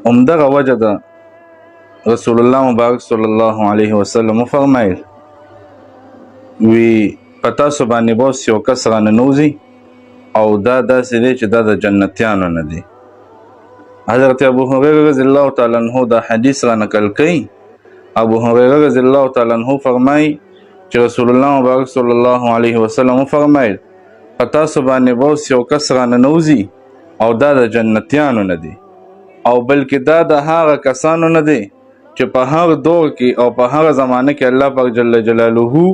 همدغه وجه ده رسول الله مبارک صلی الله علیه وسلم فرمایل وی پتا سو باندې بوس یو کس راننوځي او دا داسې دی چې دا د جنتیانو نه دی. حضرت ابو هريره رضی الله تعالی عنہ دا حدیث را نقل کړي. ابو هريره رضی الله تعالی عنہ فرمایي چې رسول الله مبارک صلی الله علیه وسلم فرمایل پتا سو باندې بوس یو کس راننوځي او دا د جنتیانو نه دی او بلکې دا د هغه کسانو نه دی چې په هر دور کې او په هر زمانه کې الله پاک جل جلاله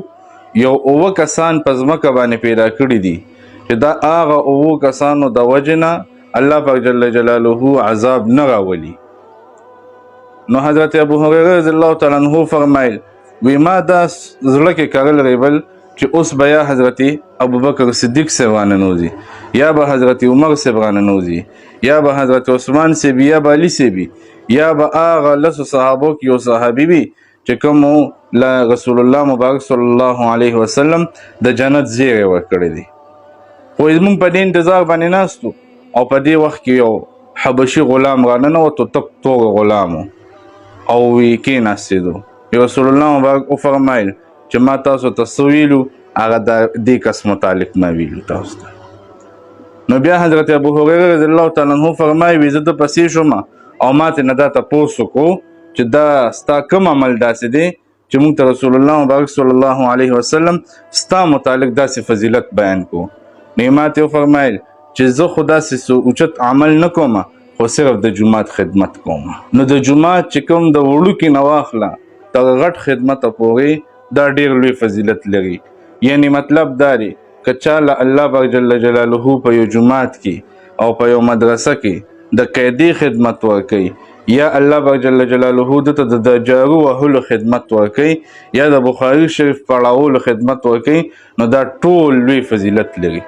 یو اوه کسان په ځمکه باندې پیدا کړي دي چې دا هغه اوه کسانو د وجې نه الله پاک جل جلاله عذاب نه راولي. نو حضرت ابو هريره رضی الله تعالی عنہ فرمایل وی ما دا زړه کې کارل ریبل چې اوس به یا حضرت ابو بکر صدیق صاحب راننوځي یا به حضرت عمر صاحب راننوځي یا به حضرت عثمان صاحب یا به علي صاحب یا به هغه لسو صحابو کې یو صحابي وي چې کوم له رسول الله مبارک صلی الله علیه وسلم د جنت زیری ورکړی دی. خو زموږ په دې انتظار باندې ناستو او په دې وخت کې یو حبشي غلام راننوتو تک توغ غلام او وی کېناستېدو. رسول الله مبارک وفرمایل چې ما تاسو ته څه ویلو هغه د دې کس متعلق ما ویلو تاسو ته. نو بیا حضرت ابو هريره رضی الله تعالی عنہ فرمایي وی زه د پسې شوم او ما ته نه دا تپوس وکړو چې دا ستا کوم عمل داسې دی چې موږ ته رسول الله مبارک صلی الله علیه وسلم ستا متعلق داسې فضیلت بیان کو. نو ما ته وفرمایل چې زه خو داسې اوچت عمل نه کوم خو صرف د جومات خدمت کوم. نو د جومات چې کوم د وړوکي نه واخله تر غټ خدمته پورې دا ډېر لوی فضیلت لري. یعنی مطلب دا دی که چاله الله پاک جل جلاله په یو جومات کې او په یو مدرسه کې د قیدي خدمت ورکوي یا الله پاک جل جلاله دته د جارو وهلو خدمت ورکوي یا د بخاري شریف پړاولو خدمت ورکوي نو دا ټول لوی فضیلت لري.